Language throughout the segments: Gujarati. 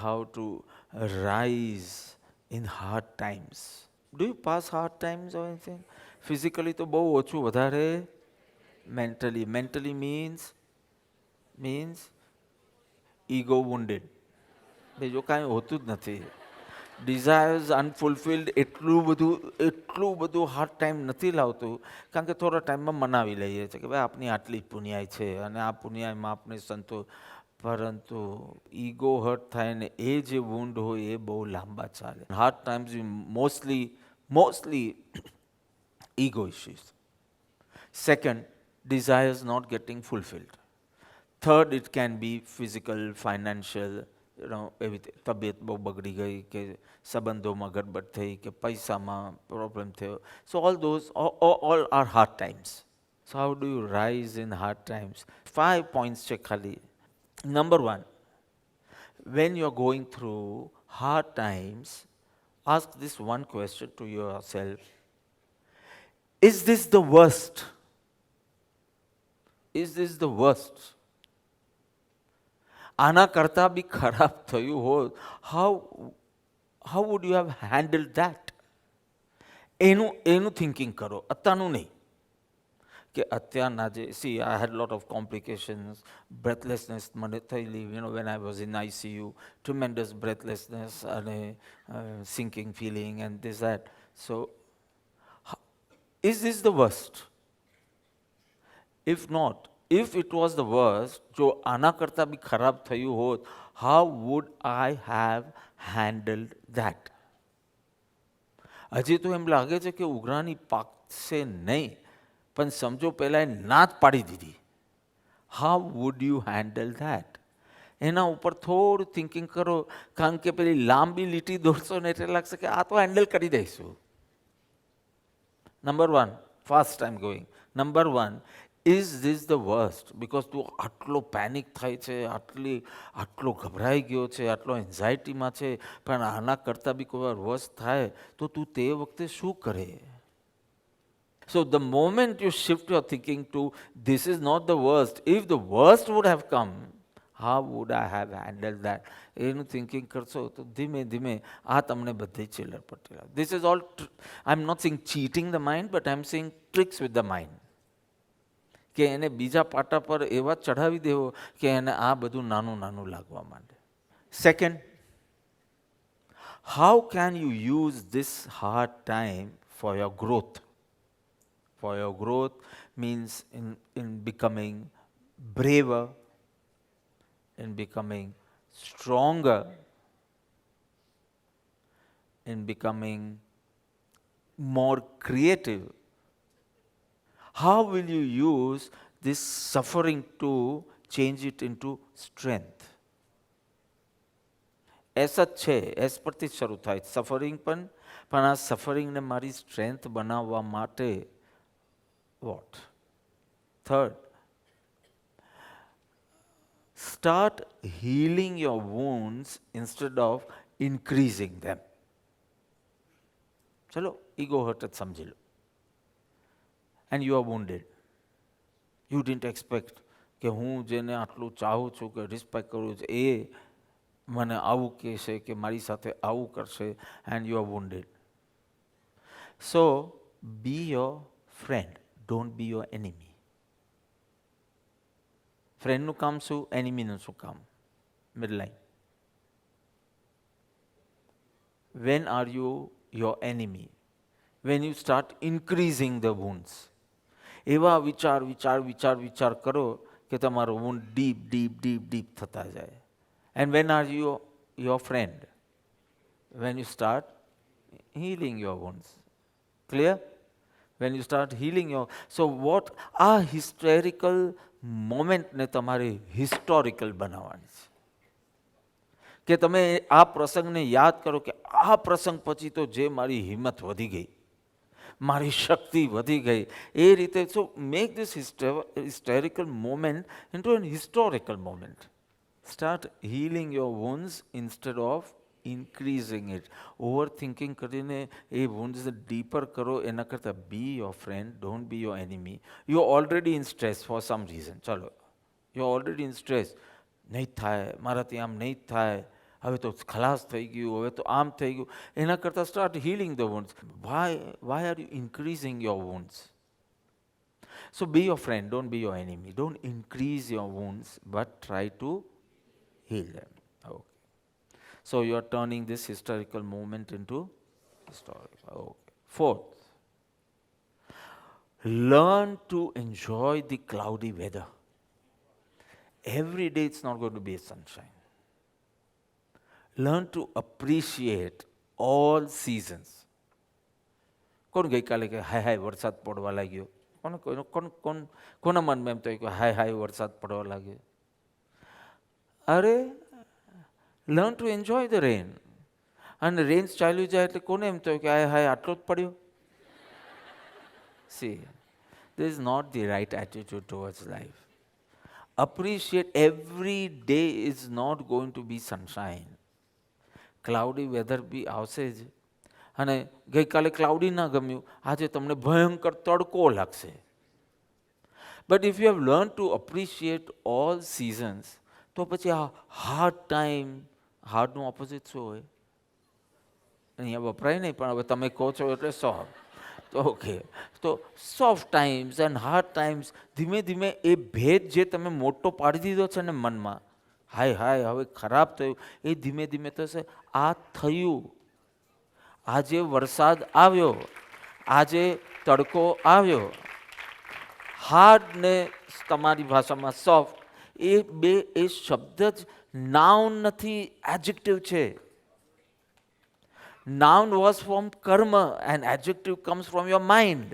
how to rise in hard times. Do you pass hard times or anything? Physically તો બહુ ઓછું, વધારે mentally means ego wounded. બીજું કાંઈ હોતું જ નથી. ડિઝાયર્સ અનફુલફિલ્ડ એટલું બધું હાર્ડ ટાઈમ નથી લાવતું, કારણ કે થોડા ટાઈમમાં મનાવી લઈએ છીએ કે ભાઈ આપની આટલી જ પુણ્યાય છે અને આ પુણ્યાયમાં આપણે સંતોષ. પરંતુ ઈગો હર્ટ થાય ને એ જે વુન્ડ હોય એ બહુ લાંબા ચાલે. Hard times mostly ego issues. Second, desires not getting fulfilled. Third, it can be physical, financial, everything. તબિયત બહુ બગડી ગઈ કે સંબંધોમાં ગડબડ થઈ કે પૈસામાં પ્રોબ્લેમ થયો. So all are hard times. So how do you rise in hard times? 5 points છે ખાલી. Number 1, when you're going through hard times, ask this one question to yourself. Is this the worst? Is this the worst? આના કરતાં બી ખરાબ થયું હોત, how would you have handled that? એનું થિંકિંગ કરો, અત્યારનું નહીં. કે અત્યારના જે I had a lot of complications, breathlessness મને થયેલી, when I was in ICU, tremendous breathlessness અને sinking feeling and this that. So is this the worst? If not, if it was the worst, જો આના કરતાં બી ખરાબ થયું હોત, how would I have handled that? હજી તો એમ લાગે છે કે ઉઘરાણી પાકશે નહીં, પણ સમજો પહેલાં એ ના જ પાડી દીધી. How would you handle that? એના ઉપર થોડું થિંકિંગ કરો, કારણ કે પેલી લાંબી લીટી દોરશો ને એટલે લાગશે કે આ તો હેન્ડલ કરી દઈશું. Number 1, fast I'm going. Number 1, is this the worst? Because તું આટલો પેનિક થાય છે, આટલો ગભરાઈ ગયો છે, આટલો એન્ઝાયટીમાં છે, પણ આના કરતાં બી કોઈ વાર વર્સ્ટ થાય તો તું તે વખતે શું કરે? So the moment you shift your thinking to this is not the worst, if the worst would have come, how would I have handled that? એનું થિંકિંગ કરશો તો ધીમે ધીમે આ તમને બધી ચિલ્લર patella. This is all, I'm not saying cheating the mind, but I'm saying tricks with the mind. કે એને બીજા પાટા પર એવા ચઢાવી દેવો કે એને આ બધું નાનું નાનું લાગવા માંડે. Second, how can you use this hard time for your growth? For your growth means in becoming braver, in becoming stronger, in becoming more creative. How will you use this suffering to change it into strength? એસા જ છે, એસ પરથી જ શરૂ થાય સફરિંગ, પણ આ સફરિંગને મારી સ્ટ્રેન્થ બનાવવા માટે what? Third, start healing your wounds instead of increasing them. ચલો, ego hurt જ સમજી લો. And you are wounded. You didn't expect કે હું જેને આટલું ચાહું છું કે રિસ્પેક્ટ કરું છું એ મને આવું કહેશે કે મારી સાથે આવું કરશે, and you are wounded. So be your friend, don't be your enemy. ફ્રેન્ડનું કામ શું, એનિમીનું શું કામ? Midline. When are you your enemy? When you start increasing the wounds. એવા વિચાર કરો કે તમારો wound deep થતા જાય. And when are you your friend? When you start healing your wounds. Clear? When you start healing your... So what આ હિસ્ટેરિકલ મોમેન્ટને તમારે હિસ્ટોરિકલ બનાવવાની છે. કે તમે આ પ્રસંગને યાદ કરો કે આ પ્રસંગ પછી તો જે મારી હિંમત વધી ગઈ, મારી શક્તિ વધી ગઈ, એ રીતે. So make this hysterical moment into an historical moment. Start healing your wounds instead of increasing it. Over thinking કરીને એ wounds ડીપર કરો એના કરતાં be your friend, don't be your enemy. You are already in stress for some reason. ચાલો, you are already in stress. નહીં થાય મારાથી, આમ નહીં થાય, હવે તો ખલાસ થઈ ગયું, હવે તો આમ થઈ ગયું. એના કરતાં start healing the wounds. Why are you increasing your wounds? So be your friend, don't be your enemy. Don't increase your wounds, but try to heal them. Okay. So you are turning this historical moment into historical. Okay. Fourth, learn to enjoy the cloudy weather. Every day it's not going to be sunshine. Learn to appreciate all seasons. કોણ ગઈકાલે કે હાય હાય વરસાદ પડવા લાગ્યો? કોના મનમાં એમ થયું કે હાય હાય વરસાદ પડવા લાગ્યો? અરે, learn to enjoy the rain. અને રેન ચાલ્યું જાય એટલે કોને એમ થયું કે હાય હાય આટલો જ પડ્યો? See, this is not the right attitude towards life. Appreciate every day is not going to be sunshine. Cloudy weather બી આવશે જ. અને ગઈકાલે ક્લાઉડી ના ગમ્યું, આજે તમને ભયંકર તડકો લાગશે. But if you have learn to appreciate all seasons, તો પછી આ હાર્ડ ટાઈમ, હાર્ડનું ઓપોઝિટ શું હોય? અહીંયા વપરાય નહીં, પણ હવે તમે કહો છો એટલે સોફ્ટ. ઓકે, તો soft times and hard times, ધીમે ધીમે એ ભેદ જે તમે મોટો પાડી દીધો છે ને મનમાં, હાય હાય હવે ખરાબ થયું, એ ધીમે ધીમે થશે આ થયું. આજે વરસાદ આવ્યો, આજે તડકો આવ્યો. હાર્ડ ને તમારી ભાષામાં સોફ્ટ, એ શબ્દ જ નાઉન નથી, એડજેક્ટિવ છે. Noun was from karma and adjective comes from your mind.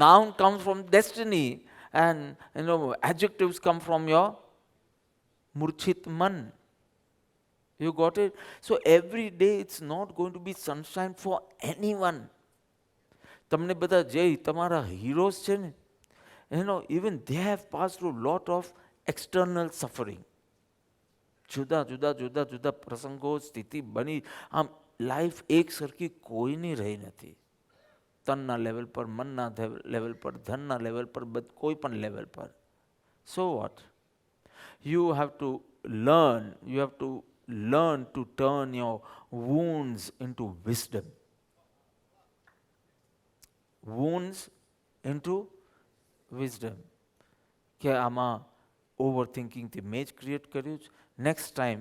Noun comes from destiny and adjectives come from your murchit man. You got it? So every day it's not going to be sunshine for anyone. તમને બધા જે તમારા હીરોઝ છે ને, even they have passed through lot of external suffering. જુદા જુદા જુદા જુદા પ્રસંગો, સ્થિતિ બની. આમ લાઈફ એક સરખી કોઈની રહી નથી. તનના લેવલ પર, મનના લેવલ પર, ધનના લેવલ પર, કોઈ પણ લેવલ પર. So what? You have to learn to turn your wounds into wisdom. Wounds into wisdom. કે આમાં ઓવર થિંકિંગથી મેં જ ક્રિએટ કર્યું છે. નેક્સ્ટ ટાઈમ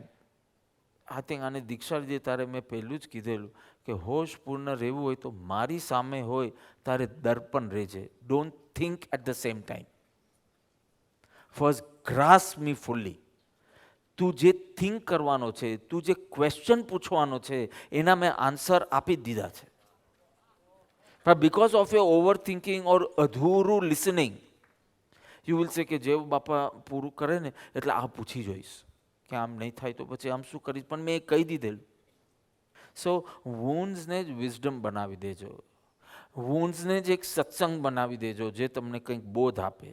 આઈ થિંક આને દીક્ષા લીધી ત્યારે મેં પહેલું જ કીધેલું કે હોશપૂર્ણ રહેવું હોય તો મારી સામે હોય તારે દર્પણ રહેજે. Don't think at the same time. First grasp me fully. તું જે થિંક કરવાનો છે, તું જે ક્વેશ્ચન પૂછવાનો છે, એના મેં આન્સર આપી દીધા છે. પણ because of your over thinking or અધૂરું લિસનિંગ, યુ વિલ સે કે જે બાપા પૂરું કરે ને એટલે આ પૂછી જોઈશ કે આમ નહીં થાય તો પછી આમ શું કરીશ, પણ મેં કહી દીધેલું. સો વૂન્ડ્સને જ વિઝડમ બનાવી દેજો. વૂન્ડ્સને જ એક સત્સંગ બનાવી દેજો જે તમને કંઈક બોધ આપે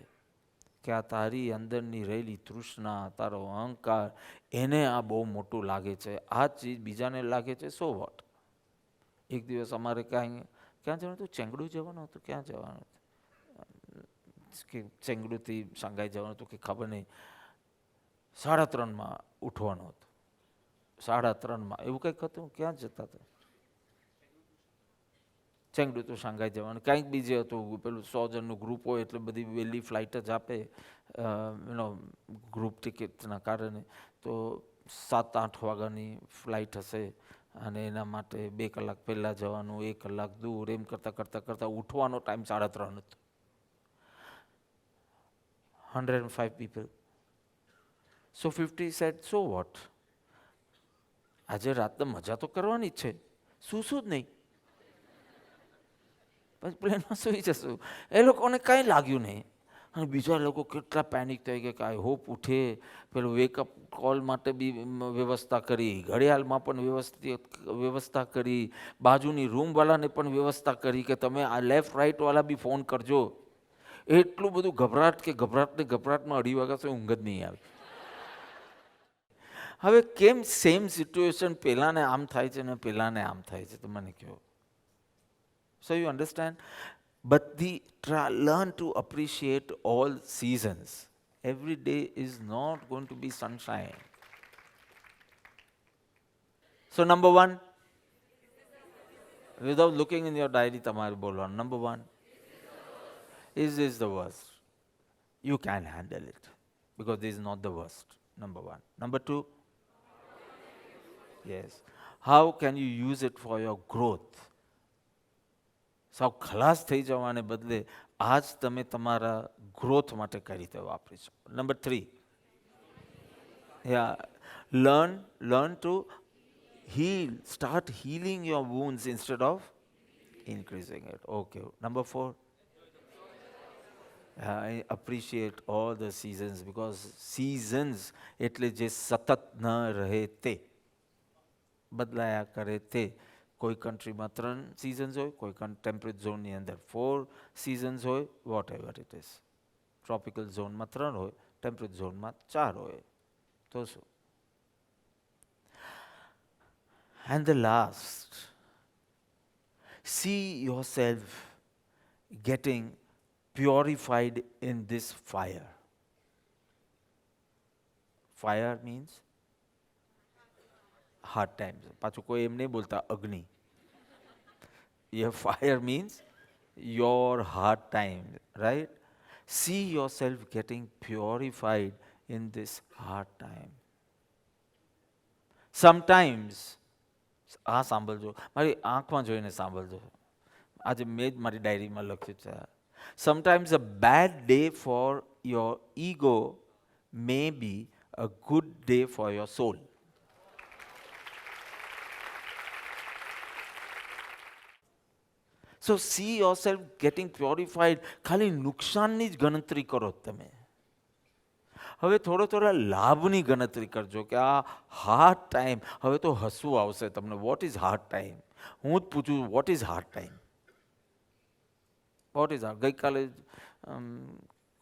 કે આ તારી અંદરની રહેલી તૃષ્ણા, તારો અહંકાર, એને આ બહુ મોટું લાગે છે. આ ચીજ બીજાને લાગે છે, સો વોટ? એક દિવસ અમારે ક્યાં જવાનું હતું? ચેંગડું જવાનું હતું. ક્યાં જવાનું હતું? કે ચેંગડુથી શાંઘાઈ જવાનું હતું કે ખબર નહીં. 3:30 ઉઠવાનું હતું. 3:30 એવું કંઈક હતું. ક્યાં જતા હતા? ચેંગડું તો શાંઘાઈ જવાનું. કંઈક બીજે હતું. પેલું 100 જણનું ગ્રુપ હોય એટલે બધી વહેલી ફ્લાઇટ જ આપે ગ્રુપ ટિકિટના કારણે. તો 7-8 વાગ્યાની ફ્લાઇટ હશે અને એના માટે 2 કલાક પહેલાં જવાનું, 1 કલાક દૂર, એમ કરતાં કરતાં કરતાં ઉઠવાનો ટાઈમ 3:30 હતો. 105 people. So 50 said, so what? આજે રાતને મજા તો કરવાની જ છે, શું જ નહીં. પછી પ્લેનમાં સુઈ જશું. એ લોકોને કાંઈ લાગ્યું નહીં. અને બીજા લોકો કેટલા પેનિક થઈ ગયા કે આઈ હોપ ઉઠે. પેલું વેકઅપ કોલ માટે બી વ્યવસ્થા કરી, ઘડિયાળમાં પણ વ્યવસ્થા કરી, બાજુની રૂમવાળાને પણ વ્યવસ્થા કરી કે તમે આ લેફ્ટ રાઇટવાળા બી ફોન કરજો. એટલું બધું ગભરાટમાં 2:30 વાગ્યા સુધી ઊંઘ જ નહીં આવે. હવે કેમ સેમ સિચ્યુએશન પેલાને આમ થાય છે ને પેલાને આમ થાય છે, તો મને કહો. So you understand? But learn to appreciate all seasons. Every day is not going to be sunshine. So number one, without looking in your diary, તમારે બોલવાનું. Number one, is this the worst? You can handle it because this is not the worst. Number one. Number two, yes. How can you use it for your growth? સાવ ખલાસ થઈ જવાને બદલે આજ તમે તમારા ગ્રોથ માટે કઈ રીતે વાપરી શકો. Number three, learn to heal. Start healing your wounds instead of increasing it. Okay. Number four, I appreciate all the seasons because seasons એટલે જે સતત ન રહે તે, બદલાયા કરે તે. કોઈ કન્ટ્રીમાં 3 સિઝન્સ હોય, કોઈ ટેમ્પરેટ ઝોનની અંદર 4 સિઝન્સ હોય, whatever it is. Tropical ઝોનમાં 3 હોય, ટેમ્પરેટ ઝોનમાં 4 હોય, તો શું? And the last, see yourself getting purified in this fire. Fire means hard times. પાછું કોઈ એમ નહીં બોલતા અગ્નિ. Your fire means your hard time, right? See yourself getting purified in this hard time. Sometimes, આ સાંભળજો, મારી આંખમાં જોઈને સાંભળજો. આજે મેં જ મારી ડાયરીમાં લખ્યું છે. Sometimes a bad day for your ego may be a good day for your soul. So see yourself getting purified. ખાલી નુકસાનની જ ગણતરી કરો તમે. હવે થોડો લાભની ગણતરી કરજો કે આ હાર્ડ ટાઈમ, હવે તો હસવું આવશે તમને. What is hard time? હું જ પૂછું, what is hard time? What is hard? ગઈકાલે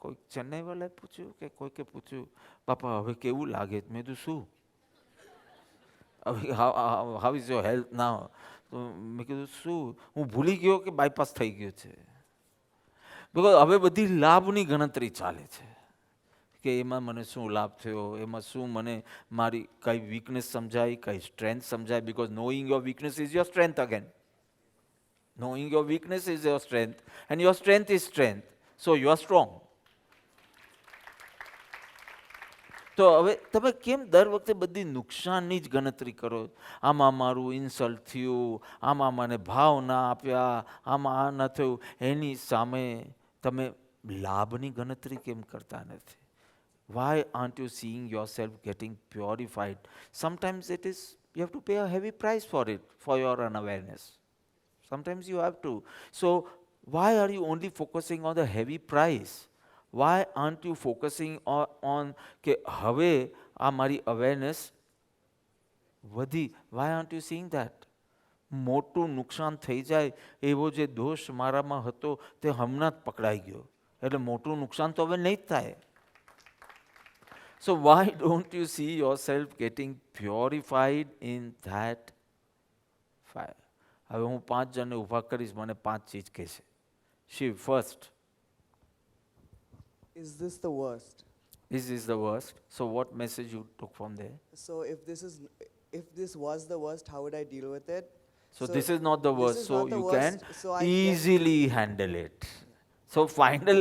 કોઈ ચેન્નઈવાળાએ પૂછ્યું કે કોઈકે પૂછ્યું, પાપા હવે કેવું લાગે? મેં કીધું શું? હવે હાઉ ઇઝ યોર હેલ્થ નાઉ? તો મેં કીધું શું? હું ભૂલી ગયો કે બાયપાસ થઈ ગયું છે. બિકોઝ હવે બધી લાભની ગણતરી ચાલે છે કે એમાં મને શું લાભ થયો, એમાં શું મને મારી કઈ વીકનેસ સમજાય, કઈ સ્ટ્રેન્થ સમજાય. Because knowing your weakness is your strength again. Knowing your weakness is your strength, and your strength is strength. So you are strong. તો હવે તમે કેમ દર વખતે બધી નુકસાનની જ ગણતરી કરો? આમાં મારું ઇન્સલ્ટ થયું, આમાં મને ભાવ ના આપ્યા, આમાં આ ન થયું. એની સામે તમે લાભની ગણતરી કેમ કરતા નથી? Why aren't you seeing yourself getting purified? Sometimes it is, you have to pay a heavy price for it, for your unawareness. Sometimes you have to. So why are you only focusing on the heavy price? Why aren't you focusing on કે હવે આ મારી અવેરનેસ વધી? Why aren't you seeing that? મોટું નુકસાન થઈ જાય એવો જે દોષ મારામાં હતો તે હમણાં જ પકડાઈ ગયો, એટલે મોટું નુકસાન તો હવે નહીં જ થાય. So why don't you see yourself getting purified in that fire? હવે હું 5 જણને ઊભા કરીશ, મને 5 ચીજ કહેશે. Shiv, first. Is this the worst? Is this the worst? So what message you took from there? So if this was the worst, how would I deal with it? So this is not the this worst, is so not the you worst, can so I can- easily handle it. So final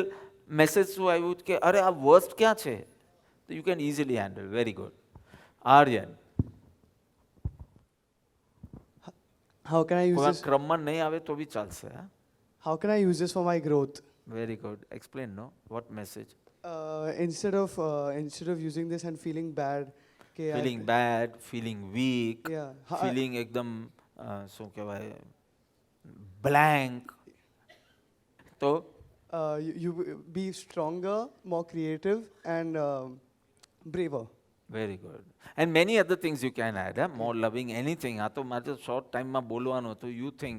message શું આવ્યું કે અરે આ worst ક્યાં છે? So you can easily handle. Very good. Aryan, How can I use કોઈ this? ક્રમમાં નહીં આવે તો બી ચાલશે. હા? How can I use this for my growth? Very good. Explain, no? What message? Instead of using this and feeling bad, Feeling bad, feeling weak, Yeah. feeling એકદમ શું કહેવાય blank. તો you be stronger, more creative, and braver. very good. And many other things you can add. More loving, anything. આ તો મારે શોર્ટ ટાઈમમાં બોલવાનું હતું. યુ થિંક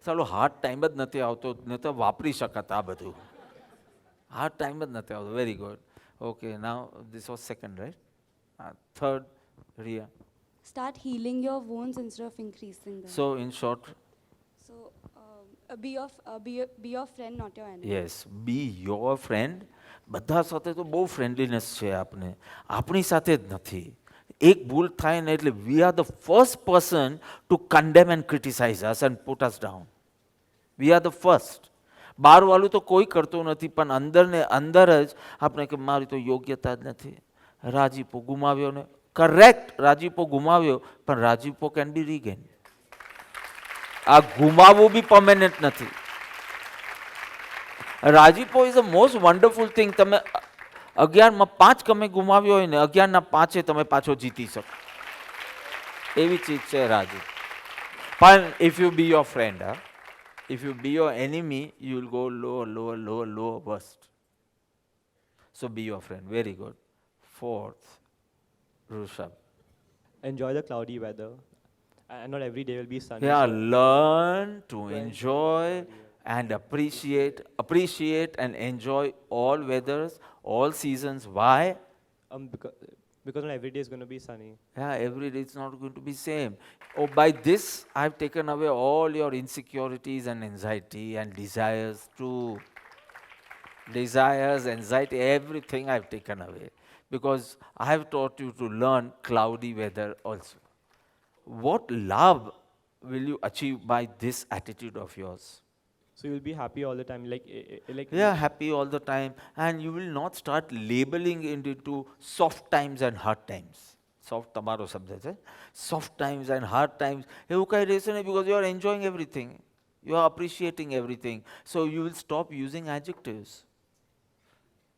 ચાલો હાર્ડ ટાઈમ જ નથી આવતો, નહીં તો વાપરી શકાત આ બધું. હાર્ડ ટાઈમ જ નથી આવતો. Very good. Okay, now this was second, right? Third, Riya. Start healing your wounds instead of increasing them. So in short, So, be your friend, not your enemy. Yes, be your friend. બધા સાથે તો બહુ ફ્રેન્ડલીનેસ છે આપને, આપણી સાથે જ નથી. એક ભૂલ થાય ને એટલે we are the first person to condemn and criticize us and put us down. We are the first. બહારવાળું તો કોઈ કરતું નથી, પણ અંદર ને અંદર જ આપણે કે મારી તો યોગ્યતા જ નથી. રાજીપો ગુમાવ્યો ને, કરેક્ટ, રાજીપો ગુમાવ્યો, પણ રાજીપો કેન બી રીગેન. આ ગુમાવવું બી પરમેનન્ટ નથી. રાજીપો is a most wonderful thing. તમે 11માં 5 તમે ગુમાવ્યો હોય ને, 11ના 5 તમે પાછો જીતી શકો, એવી ચીજ છે રાજી. પણ if you B your friend, if you be your enemy, you will go lower, lower, lower, lower, worst. So be your friend. Very good. Fourth, Rushabh. Enjoy the cloudy weather. And not every day will be sunny. Yeah, so- learn to enjoy and appreciate and enjoy all weathers, all seasons. Why? Because not every day is going to be sunny. Yeah, every day it's not going to be same. Oh, by this I've taken away all your insecurities and anxiety and desires too. Desires, anxiety, everything I've taken away. Because I have taught you to learn cloudy weather also. What love will you achieve by this attitude of yours? So you'll be happy all the time. Like Yeah, happy all the time, and you will not start labeling it into soft times and hard times. Soft તમારો શબ્દ છે. Soft times and hard times. એવું કઈ રહેશે નહીં, because you are enjoying everything. You are appreciating everything. So you will stop using adjectives.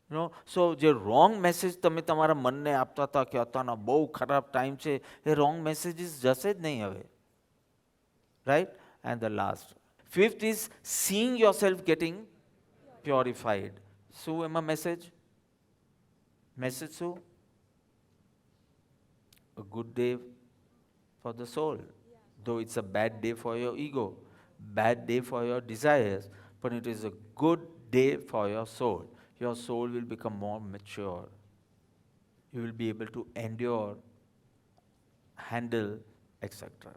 You know, so જે wrong message તમે તમારા મનને આપતા હતા કે અત્યારના બહુ ખરાબ ટાઈમ છે, એ wrong messages જશે જ નહીં હવે. Right? And the last. Fifth is seeing yourself getting purified. શું એમાં message? Message શું? A good day for the soul. Though it's a bad day for your ego, bad day for your desires, but it is a good day for your soul. Your soul will become more mature. You will be able to endure, handle, etc.